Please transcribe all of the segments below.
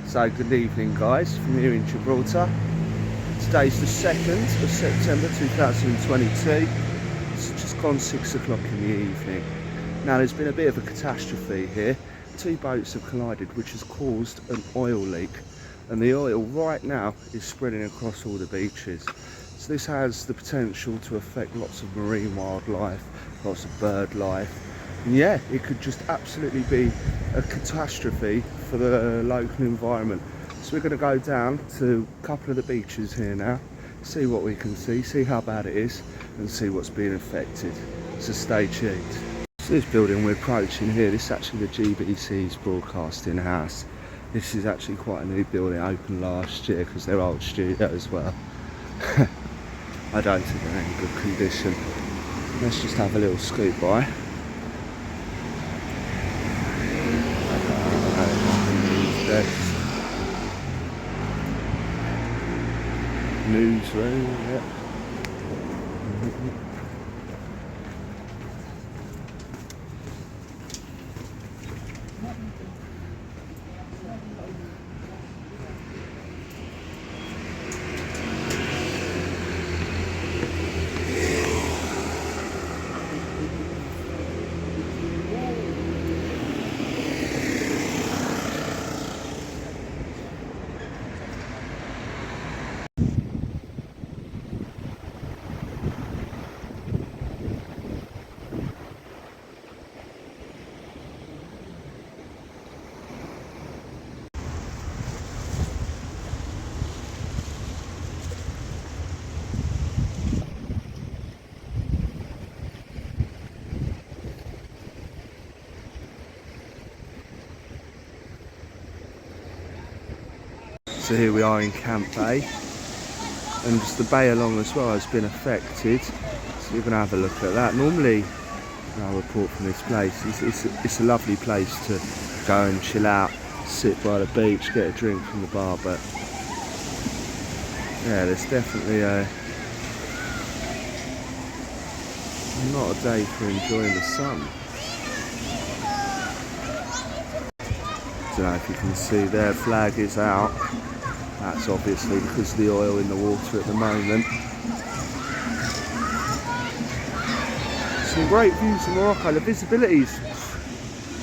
So good evening guys, from here in Gibraltar. Today's the 2nd of September 2022. It's just gone 6 o'clock in the evening. Now there's been a bit of a catastrophe here. Two boats have collided which has caused an oil leak. And the oil right now is spreading across all the beaches. So this has the potential to affect lots of marine wildlife, lots of bird life. And yeah, it could just absolutely be a catastrophe for the local environment. So we're going to go down to a couple of the beaches here now, see what we can see how bad it is, and see what's being affected. So stay tuned. So this building we're approaching here, this is actually the GBC's broadcasting house. This is actually quite a new building, opened last year because they're old studios as well. I don't think they're in good condition. Let's just have a little scoot by. Newsroom, yeah. So here we are in Camp Bay, and just the bay along as well has been affected. So we're going to have a look at that. Normally, our report from this place, it's a lovely place to go and chill out, sit by the beach, get a drink from the bar, but yeah, there's definitely not a day for enjoying the sun. I don't know if you can see their flag is out. That's obviously because of the oil in the water at the moment. Some great views of Morocco. The visibilities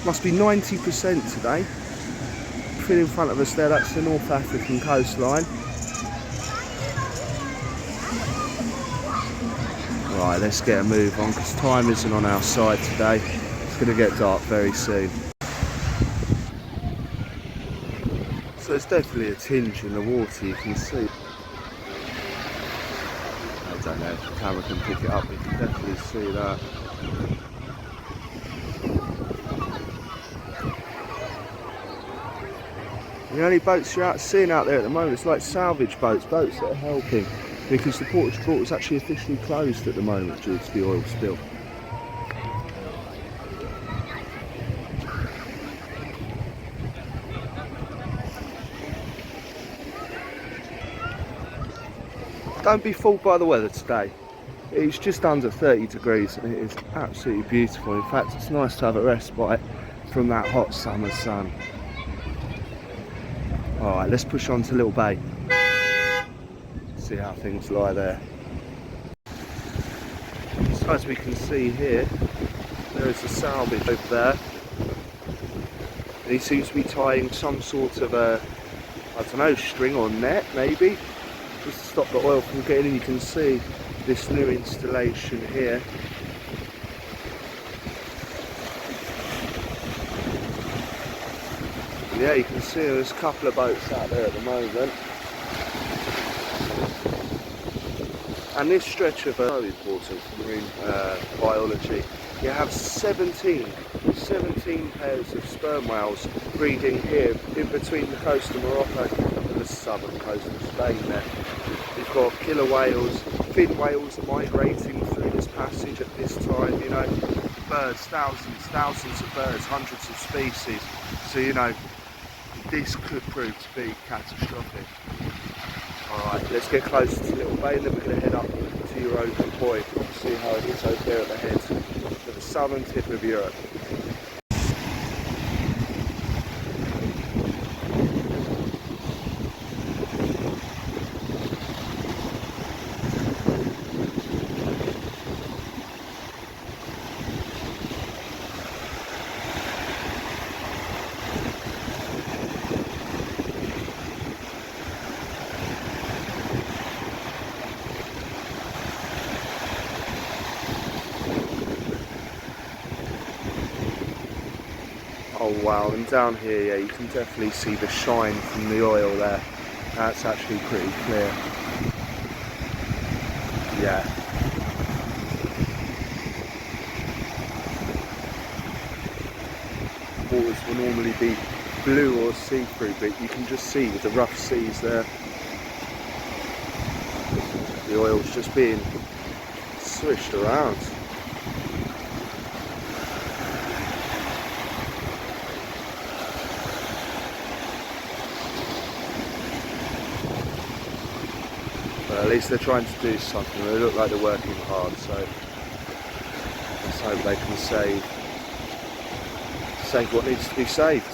must be 90% today. Right in front of us there, that's the North African coastline. Right, let's get a move on because time isn't on our side today. It's going to get dark very soon. So there's definitely a tinge in the water, you can see. I don't know if the camera can pick it up, you can definitely see that. The only boats you're seeing out there at the moment is like salvage boats, boats that are helping, because the port of Gibraltar is actually officially closed at the moment due to the oil spill. Don't be fooled by the weather today. It's just under 30 degrees and it is absolutely beautiful. In fact, it's nice to have a respite from that hot summer sun. Alright, let's push on to Little Bay. See how things lie there. So as we can see here, there is a salvage over there. And he seems to be tying some sort of a, I don't know, string or net maybe, just to stop the oil from getting in. You can see this new installation here. And yeah, you can see there's a couple of boats out there at the moment. And this stretch of so important for marine biology. You have 17 pairs of sperm whales breeding here in between the coast of Morocco and the southern coast of Spain there. You've got killer whales, fin whales migrating through this passage at this time, you know, birds, thousands of birds, hundreds of species. So, you know, this could prove to be catastrophic. Alright, let's get closer to Little Bay and then we're going to head up to Europa Point and see how it is over there at the head of the southern tip of Europe. Oh wow, and down here, yeah, you can definitely see the shine from the oil there. That's actually pretty clear. Yeah. Waters will normally be blue or see-through, but you can just see with the rough seas there, the oil's just being swished around. But at least they're trying to do something. They look like they're working hard, so let's hope they can save what needs to be saved.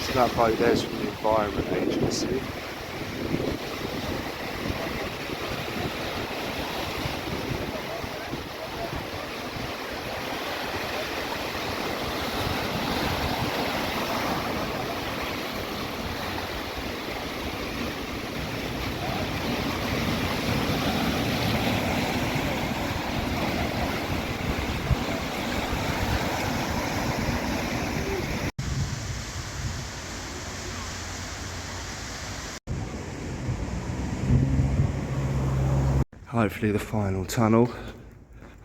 So that boat there's from the Environment Agency. Hopefully the final tunnel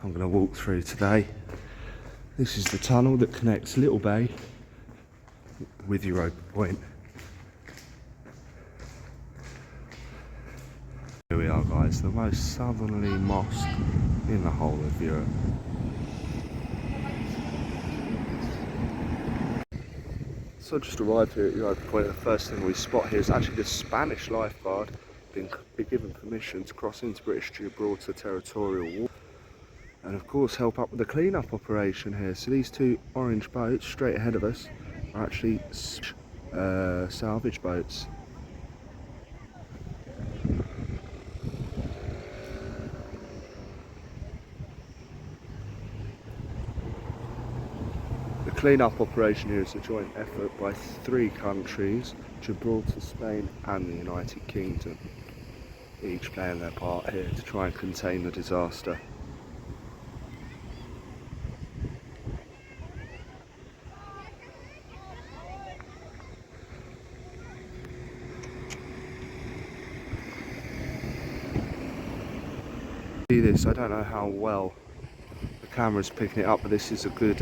I'm going to walk through today. This is the tunnel that connects Little Bay with Europa Point. Here we are guys, the most southerly mosque in the whole of Europe. So I just arrived here at Europa Point. The first thing we spot here is actually the Spanish lifeguard being given permission to cross into British Gibraltar territorial water and of course help up with the clean-up operation here. So these two orange boats straight ahead of us are actually salvage boats. The clean-up operation here is a joint effort by 3 countries, Gibraltar, Spain and the United Kingdom, each playing their part here to try and contain the disaster. See this, I don't know how well the camera's picking it up, but this is a good,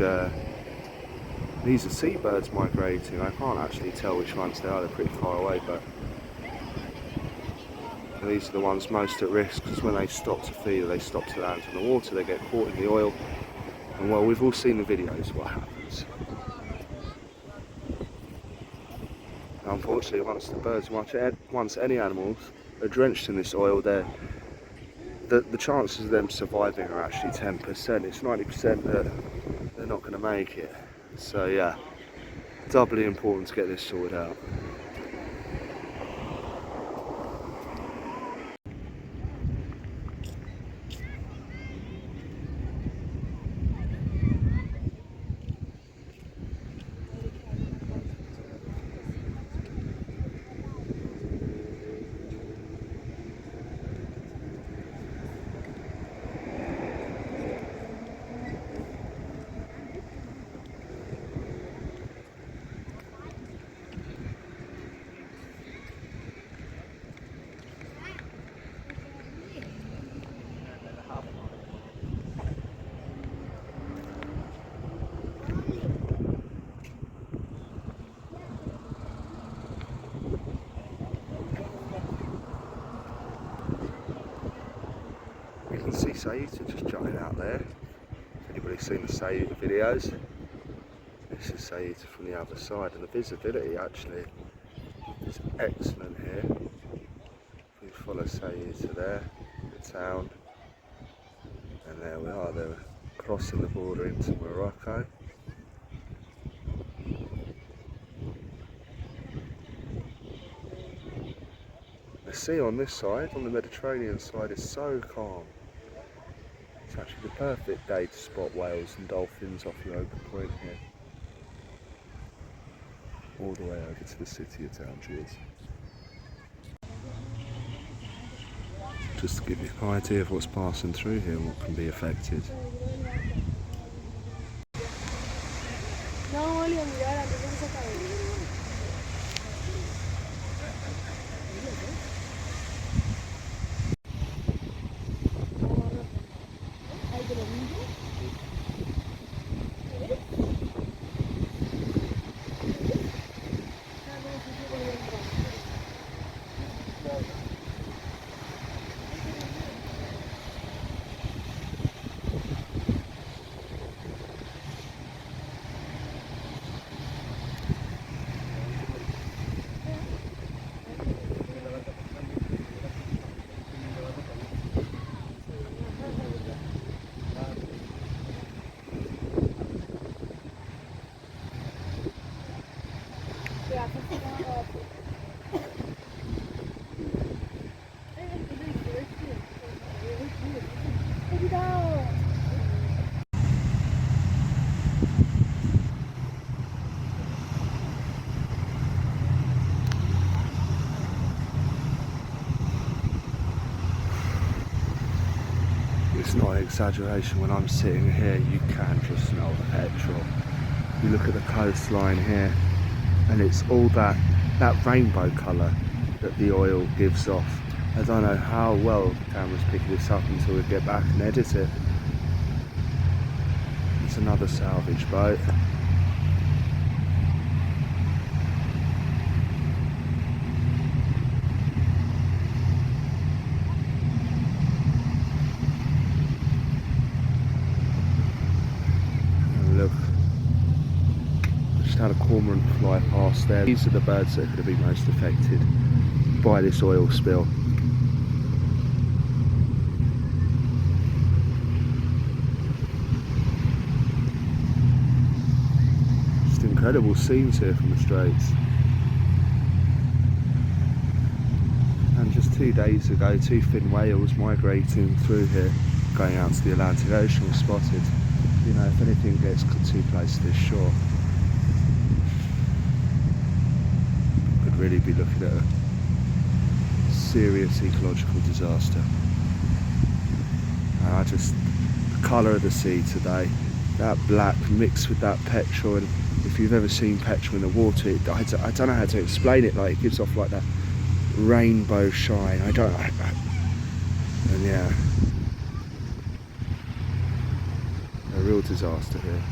these are seabirds migrating. I can't actually tell which ones they are, they're pretty far away, but these are the ones most at risk because when they stop to feed or they stop to land in the water, they get caught in the oil. And well, we've all seen the videos what happens. Unfortunately, once the birds, once any animals are drenched in this oil, the chances of them surviving are actually 10%. It's 90% that they're not going to make it. So yeah, doubly important to get this sorted out. You can see Sept just jutting out there. Anybody's seen the Sept videos? This is Sept from the other side, and the visibility actually is excellent here. We follow Sept to there, the town, and there we are, they're crossing the border into Morocco. sea on this side, on the Mediterranean side, is so calm. It's actually the perfect day to spot whales and dolphins off Europa Point here. All the way over to the city of Tangiers. Just to give you an idea of what's passing through here and what can be affected. It's not an exaggeration, when I'm sitting here you can just smell the petrol. You look at the coastline here and it's all that rainbow colour that the oil gives off. I don't know how well the camera's picking this up until we get back and edit it. It's another salvage boat. Look, just had a cormorant fly past there. These are the birds that are going to be most affected by this oil spill. Just incredible scenes here from the Straits. And just 2 days ago, 2 fin whales migrating through here, going out to the Atlantic Ocean, were spotted. You know, if anything gets too close to this shore, could really be looking at a serious ecological disaster. And the colour of the sea today, that black mixed with that petrol, and if you've ever seen petrol in the water, I don't know how to explain it, like it gives off like that rainbow shine. And yeah, a real disaster here.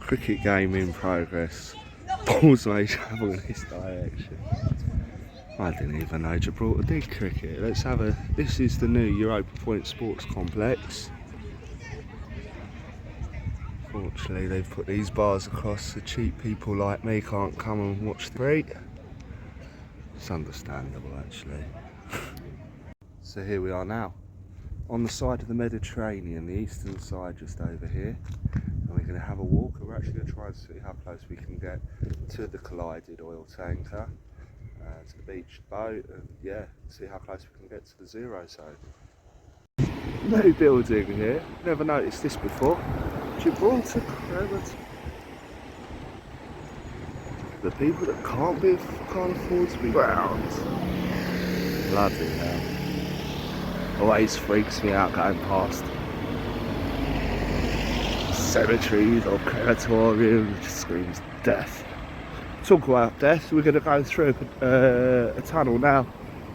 Cricket game in progress. Balls may travel in this direction. I didn't even know Gibraltar did cricket. Let's have a. This is the new Europa Point Sports Complex. Fortunately, they've put these bars across so cheap people like me can't come and watch the cricket. It's understandable, actually. So here we are now, on the side of the Mediterranean, the eastern side just over here. And we're going to have a walk. We're actually going to try and see how close we can get to the collided oil tanker, to the beached boat, and yeah, see how close we can get to the zero zone. New building here, never noticed this before. Gibraltar credit. The people that can't afford to be drowned. Bloody hell. Always freaks me out going past cemeteries or crematoriums. It just screams death. Talk about death, we're going to go through a tunnel now.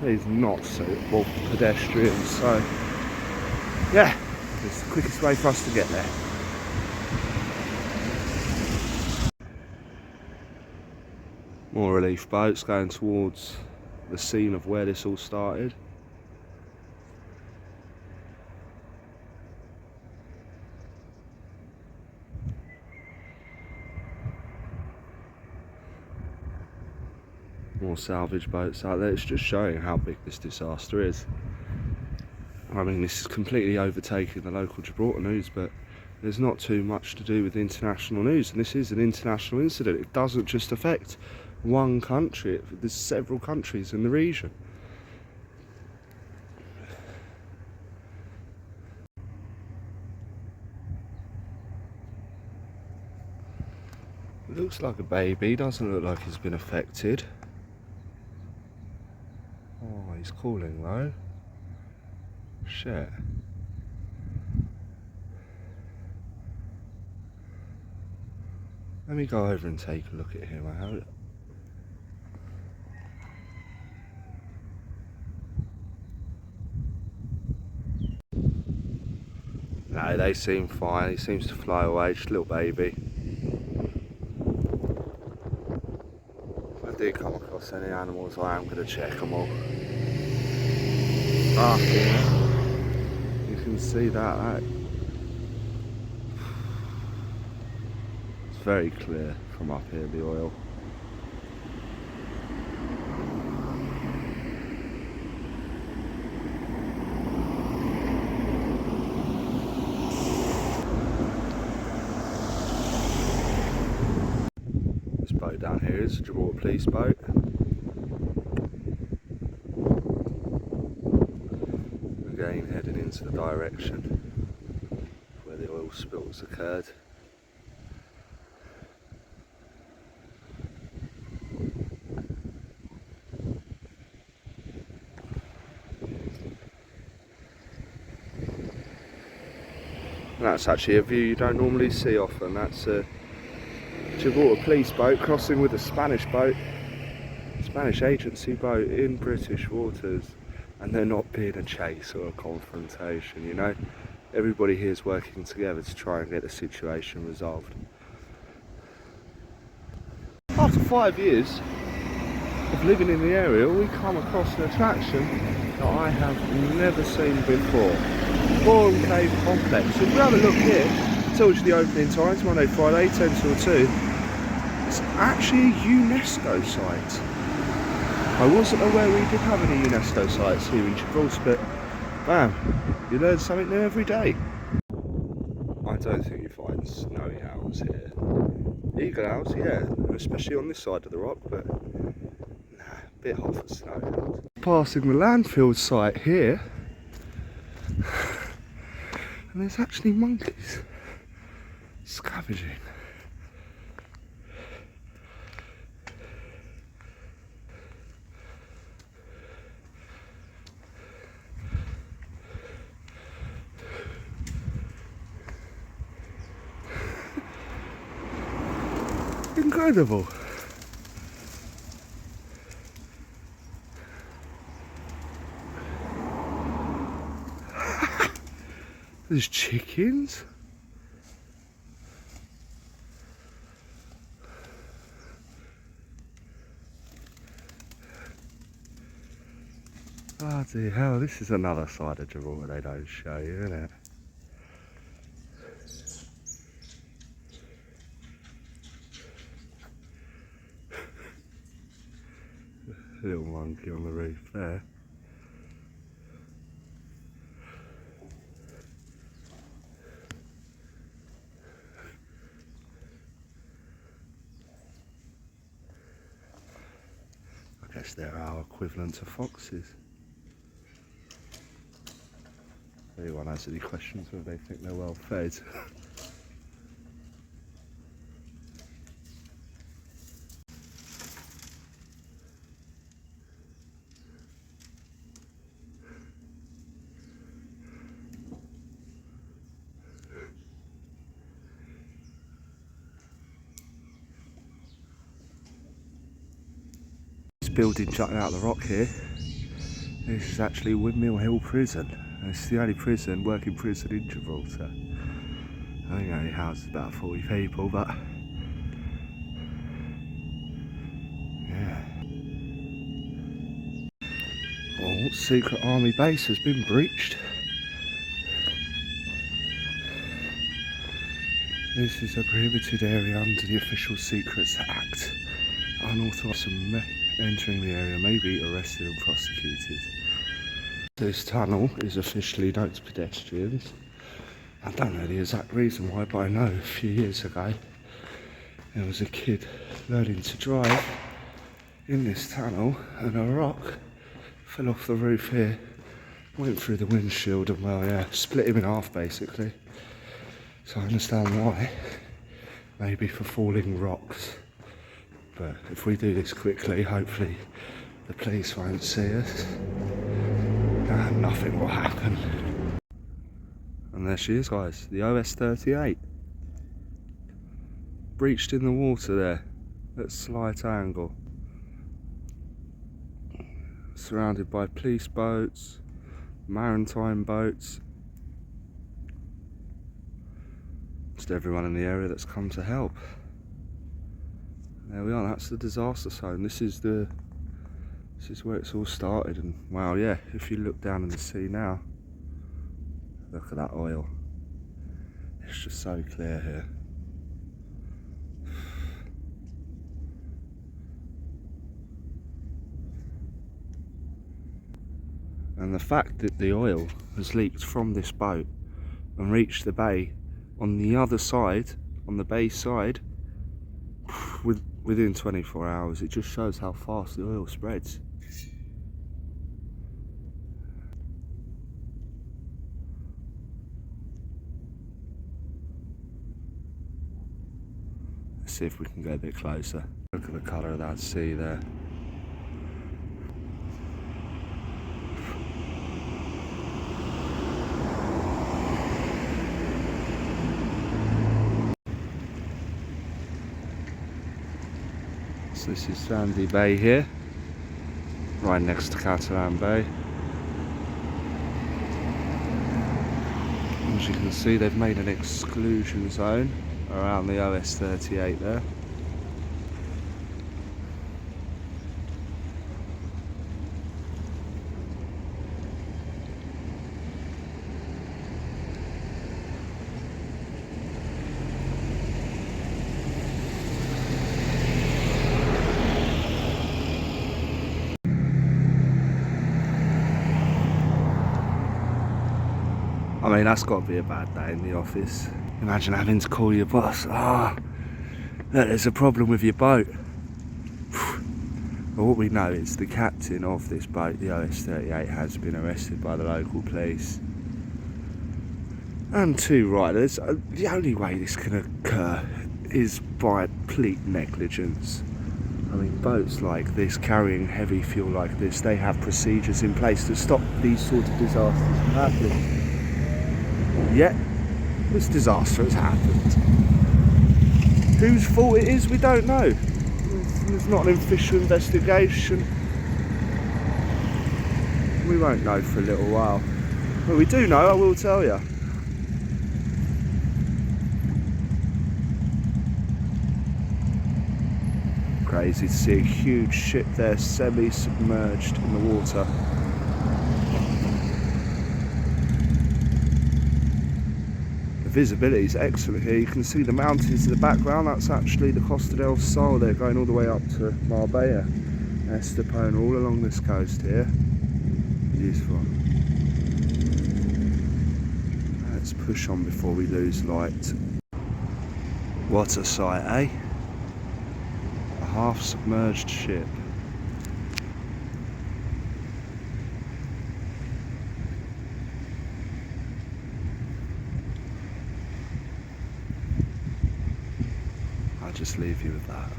It is not suitable for pedestrians, so yeah, it's the quickest way for us to get there. More relief boats going towards the scene of where this all started. More salvage boats out there. It's just showing how big this disaster is. I mean, this is completely overtaking the local Gibraltar news, but there's not too much to do with international news, and this is an international incident. It doesn't just affect one country, there's several countries in the region. It looks like a baby, doesn't look like he's been affected. Oh, he's calling though. Shit. Let me go over and take a look at him. No, they seem fine. He seems to fly away, just a little baby. If I do come across any animals, I am going to check them all. Ah, yeah. You can see that. It's very clear from up here, the oil. This boat down here is a Gibraltar police boat. Again, heading into the direction where the oil spills occurred. And that's actually a view you don't normally see often. That's a Gibraltar police boat crossing with a Spanish boat, Spanish agency boat in British waters, and they're not being a chase or a confrontation, you know. Everybody here is working together to try and get the situation resolved. After 5 years of living in the area, we come across an attraction that I have never seen before. Forum Cave Complex. If we have a look here, it tells you the opening times, Monday, Friday, 10 till 2. It's actually a UNESCO site. I wasn't aware we did have any UNESCO sites here in Gibraltar, but bam, you learn something new every day. I don't think you find snowy owls here. Eagle owls, yeah, especially on this side of the rock, but nah, a bit hot for snowy owls. Passing the landfill site here, and there's actually monkeys scavenging. Incredible. There's chickens. Bloody hell, this is another side of Gibraltar they don't show you, isn't it? Little monkey on the roof there. I guess they're our equivalent to foxes. If anyone has any questions whether they think they're well fed. building jutting out of the rock here. This is actually Windmill Hill Prison. It's the only prison, working prison in Gibraltar. I think it only houses about 40 people, but yeah. Oh, secret army base has been breached. This is a prohibited area under the Official Secrets Act. Unauthorised entering the area may be arrested and prosecuted. This tunnel is officially known to pedestrians. I don't know the exact reason why, but I know a few years ago there was a kid learning to drive in this tunnel and a rock fell off the roof here, went through the windshield and, well, yeah, split him in half basically. So I understand why, maybe for falling rocks. But if we do this quickly, hopefully the police won't see us and nothing will happen. And there she is, guys, the OS-38. Breached in the water there, at slight angle. Surrounded by police boats, maritime boats. Just everyone in the area that's come to help. There we are, that's the disaster zone. This is where it's all started, and wow, yeah, if you look down in the sea now, look at that oil. It's just so clear here. And the fact that the oil has leaked from this boat and reached the bay on the other side, on the bay side, within 24 hours, it just shows how fast the oil spreads. Let's see if we can go a bit closer. Look at the colour of that sea there. So this is Sandy Bay here, right next to Catalan Bay. As you can see, they've made an exclusion zone around the OS-38 there. I mean, that's got to be a bad day in the office. Imagine having to call your boss, look, there's a problem with your boat. Well, what we know is the captain of this boat, the OS-38, has been arrested by the local police. And 2 riders. The only way this can occur is by complete negligence. I mean, boats like this, carrying heavy fuel like this, they have procedures in place to stop these sort of disasters from happening. Yet, this disaster has happened. Whose fault it is, we don't know. There's not an official investigation. We won't know for a little while. But we do know, I will tell you. Crazy to see a huge ship there semi-submerged in the water. Visibility is excellent here. You can see the mountains in the background. That's actually the Costa del Sol. They're going all the way up to Marbella, Estepona, all along this coast here. Beautiful. Let's push on before we lose light. What a sight, eh? A half submerged ship. Just leave you with that.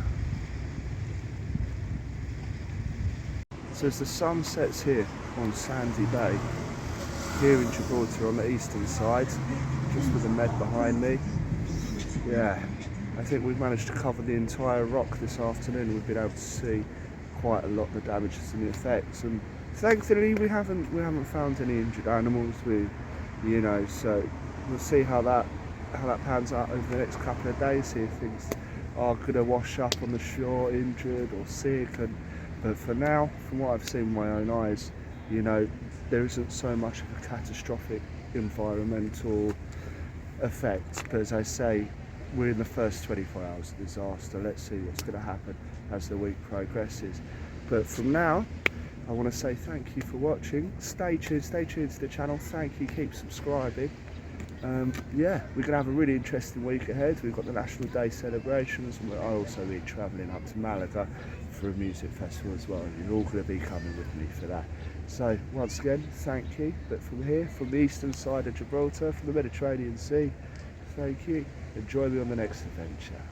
So as the sun sets here on Sandy Bay, here in Gibraltar on the eastern side, just with the Med behind me, yeah, I think we've managed to cover the entire rock this afternoon. We've been able to see quite a lot of the damages and the effects. And thankfully, we haven't found any injured animals. So we'll see how that pans out over the next couple of days. See if things are going to wash up on the shore, injured or sick. But for now, from what I've seen with my own eyes, there isn't so much of a catastrophic environmental effect. But as I say, we're in the first 24 hours of disaster. Let's see what's going to happen as the week progresses. But from now, I want to say thank you for watching. Stay tuned to the channel. Thank you, keep subscribing. We're going to have a really interesting week ahead. We've got the National Day celebrations, and I'll also be travelling up to Malaga for a music festival as well. You're all going to be coming with me for that. So once again, thank you. But from here, from the eastern side of Gibraltar, from the Mediterranean Sea, thank you. Enjoy me on the next adventure.